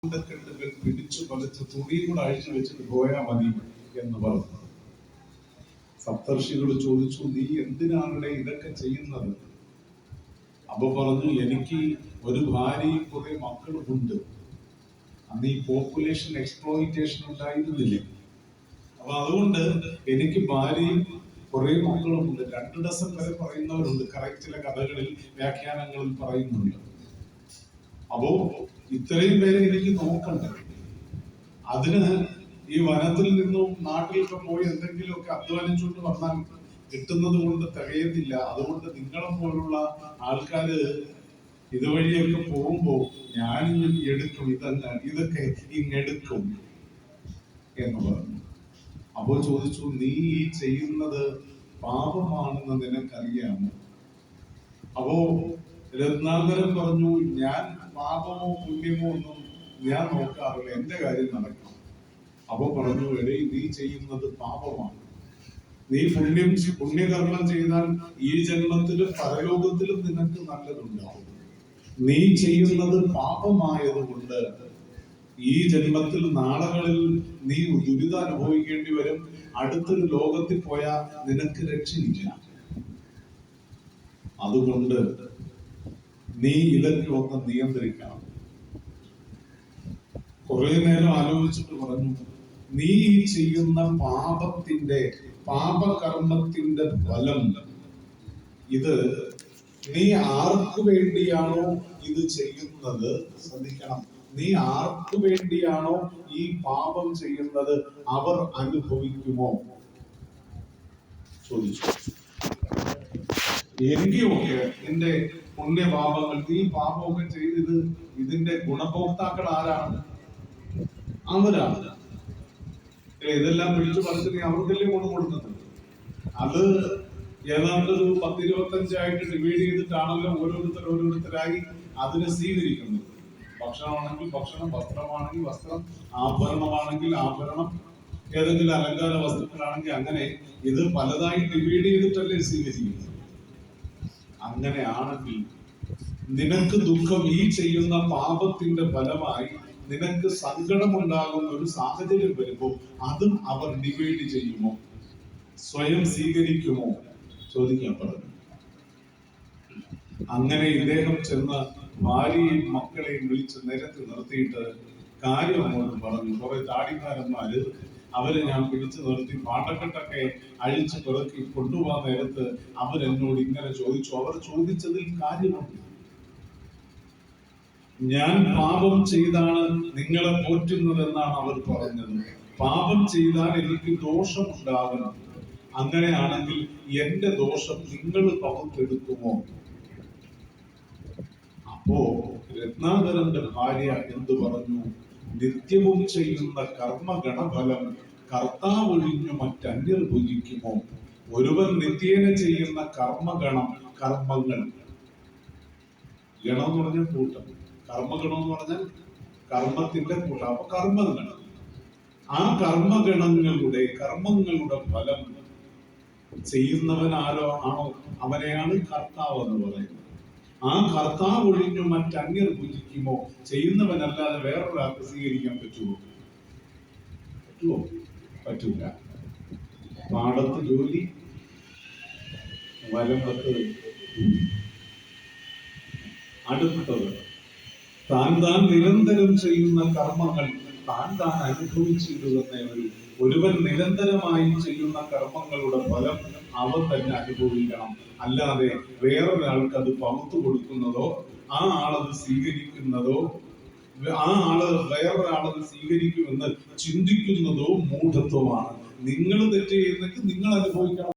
കെട്ടുകൾ പിടിച്ചു പറിച്ച് തുണിയും കൂടെ അഴിച്ചു വെച്ചിട്ട് പോയാൽ മതി എന്ന് പറഞ്ഞു. സപ്തർഷികൾ ചോദിച്ചു, നീ എന്തിനാണ് ഇതൊക്കെ ചെയ്യുന്നത്? അപ്പൊ പറഞ്ഞു, എനിക്ക് ഒരു ഭാര്യയും കുറെ മക്കളുമുണ്ട്. അന്ന് ഈ പോപ്പുലേഷൻ എക്സ്പ്ലോയിറ്റേഷൻ ഉണ്ടായിരുന്നില്ലേ. അപ്പൊ അതുകൊണ്ട് എനിക്ക് ഭാര്യയും കുറെ മക്കളുമുണ്ട്. 2 ഡസൻ വരെ പറയുന്നവരുണ്ട്. കറക്റ്റ് ചില കഥകളിൽ വ്യാഖ്യാനങ്ങളിൽ പറയുന്നുണ്ട്. അപ്പോ ഇത്രയും പേരെ എനിക്ക് നോക്കണ്ടേ? അതിന് ഈ വനത്തിൽ നിന്നും നാട്ടിലൊക്കെ പോയി എന്തെങ്കിലുമൊക്കെ അധ്വാനിച്ചുകൊണ്ട് വന്നാൽ കിട്ടുന്നത് കൊണ്ട് തികയത്തില്ല. അതുകൊണ്ട് നിങ്ങളെ പോലുള്ള ആൾക്കാര് ഇതുവഴിയൊക്കെ പോകുമ്പോ ഞാൻ എടുക്കും, ഇതൊക്കെ ഇങ്ങെടുക്കും എന്ന് പറഞ്ഞു. അപ്പോൾ ചോദിച്ചു, നീ ഈ ചെയ്യുന്നത് പാപമാണെന്ന് നിനക്കറിയാമോ? അപ്പോ രത്നാകരൻ പറഞ്ഞു, ഞാൻ പാപമോ പുണ്യമോ ഒന്നും ഞാൻ നോക്കാറില്ല, എന്റെ കാര്യം നടക്കണം. അപ്പൊ പറഞ്ഞു, എടേ, നീ ചെയ്യുന്നത് പാപമാണ്. നീ പുണ്യകർമ്മം ചെയ്താൽ ഈ ജന്മത്തിലും പരലോകത്തിലും നിനക്ക് നല്ലതുണ്ടാവും. നീ ചെയ്യുന്നത് പാപമായതുകൊണ്ട് ഈ ജന്മത്തിൽ നാളുകളിൽ നീ ദുരിതം അനുഭവിക്കേണ്ടി വരും. അടുത്തൊരു ലോകത്തിൽ പോയാൽ നിനക്ക് രക്ഷയില്ല. അതുകൊണ്ട് നീ ഇതൊക്കെ ഒന്ന് നിയന്ത്രിക്കണം. കുറെ നേരം ആലോചിച്ചിട്ട് പറഞ്ഞു, നീ ചെയ്യുന്ന പാപകർമ്മത്തിന്റെ ഫലം ഇത് നീ ആർക്കു വേണ്ടിയാണോ ഇത് ചെയ്യുന്നത്, ശ്രദ്ധിക്കണം, നീ ആർക്കു വേണ്ടിയാണോ ഈ പാപം ചെയ്യുന്നത് അവർ അനുഭവിക്കുമോ ചോദിച്ചു. എങ്കിയൊക്കെ നിന്റെ പുണ്യപാപങ്ങൾ, നീ പാപമൊക്കെ ചെയ്തത് ഇതിന്റെ ഗുണഭോക്താക്കൾ ആരാണ്? അവരാണ്. ഇതെല്ലാം പിടിച്ചു പറിച്ച് നീ അവർക്കല്ലേ കൊടുക്കുന്നത്. അത് ഏതാണ്ട് ഒരു 10-25 ഡിവൈഡ് ചെയ്തിട്ടാണല്ലോ ഓരോരുത്തരായി അതിനെ സ്വീകരിക്കുന്നത്. ഭക്ഷണമാണെങ്കിൽ ഭക്ഷണം, വസ്ത്രമാണെങ്കിൽ വസ്ത്രം, ആഭരണമാണെങ്കിൽ ആഭരണം, ഏതെങ്കിലും അലങ്കാര വസ്തുക്കളാണെങ്കിൽ അങ്ങനെ ഇത് പലതായി ഡിവൈഡ് ചെയ്തിട്ടല്ലേ സ്വീകരിക്കുന്നത്. അങ്ങനെയാണെങ്കിൽ നിനക്ക് ദുഃഖം, ഈ ചെയ്യുന്ന പാപത്തിന്റെ ഫലമായി നിനക്ക് സങ്കടമുണ്ടാകുന്ന ഒരു സാഹചര്യം വരുമ്പോൾ അതും അവർ ഡിവൈഡ് ചെയ്യുമോ, സ്വയം സ്വീകരിക്കുമോ ചോദിക്കാൻ പറഞ്ഞു. അങ്ങനെ ഇദ്ദേഹം ചെന്ന് ഭാര്യയും മക്കളെയും വിളിച്ച് നിരത്തി നിർത്തിയിട്ട് കാര്യം അങ്ങോട്ട് പറഞ്ഞു. കുറെ താടിക്കാരന്മാര് അവരെ ഞാൻ പിടിച്ചു നിർത്തി പാട്ടക്കെട്ടൊക്കെ അഴിച്ചു പിറക്കി കൊണ്ടുപോകാൻ നേരത്ത് അവരെന്നോട് ഇങ്ങനെ ചോദിച്ചു. അവർ ചോദിച്ചതിൽ കാര്യമുണ്ട്. ഞാൻ പാപം ചെയ്താണ് നിങ്ങളെ പോറ്റുന്നതെന്നാണ് അവർ പറഞ്ഞത്. പാപം ചെയ്താൽ എനിക്ക് ദോഷമുണ്ടാകണം. അങ്ങനെയാണെങ്കിൽ എന്റെ ദോഷം നിങ്ങൾ പകുത്തെടുക്കുമോ? അപ്പോ രത്നാകരന്റെ ഭാര്യ എന്തു പറഞ്ഞു? നിത്യവും ചെയ്യുന്ന കർമ്മഗണഫലം കർത്താവ് ഒഴിഞ്ഞു മറ്റന്യർ ഭുജിക്കുമോ? ഒരുവൻ നിത്യേന ചെയ്യുന്ന കർമ്മങ്ങൾ, ഗണം എന്ന് പറഞ്ഞാൽ കൂട്ടം, കർമ്മഗണം എന്ന് പറഞ്ഞാൽ കർമ്മത്തിന്റെ കൂട്ടം. അപ്പൊ കർമ്മങ്ങൾ, ആ കർമ്മങ്ങളുടെ ഫലം ചെയ്യുന്നവൻ ആരോ ആണോ അവനെയാണ് കർത്താവ് എന്ന് പറയുന്നത്. ആ കർത്താവ് ഒഴിഞ്ഞു മറ്റന്യർ ഭുജിക്കുമോ? ചെയ്യുന്നവനല്ലാതെ വേറൊരാൾക്ക് സ്വീകരിക്കാൻ പറ്റുമോ? പറ്റൂല. പാടത്ത് ജോലി, വരമ്പത്ത് അടുത്തത് താൻ നിരന്തരം ചെയ്യുന്ന കർമ്മങ്ങൾ താൻ അനുഭവിച്ചിരുന്നേ വരൂ. ഒരുവൻ നിരന്തരമായി ചെയ്യുന്ന കർമ്മങ്ങളുടെ ഫലം അവൻ തന്നെ അനുഭവിക്കണം. അല്ലാതെ വേറൊരാൾക്ക് അത് പകുത്തു കൊടുക്കുന്നതോ ആ ആളത് സ്വീകരിക്കുന്നതോ ആ ആള് വേറൊരാളത് സ്വീകരിക്കുമെന്ന് ചിന്തിക്കുന്നതോ മൂഢത്വമാണ്. നിങ്ങൾ തെറ്റ് ചെയ്യുന്നെങ്കിൽ നിങ്ങൾ അനുഭവിക്കണം.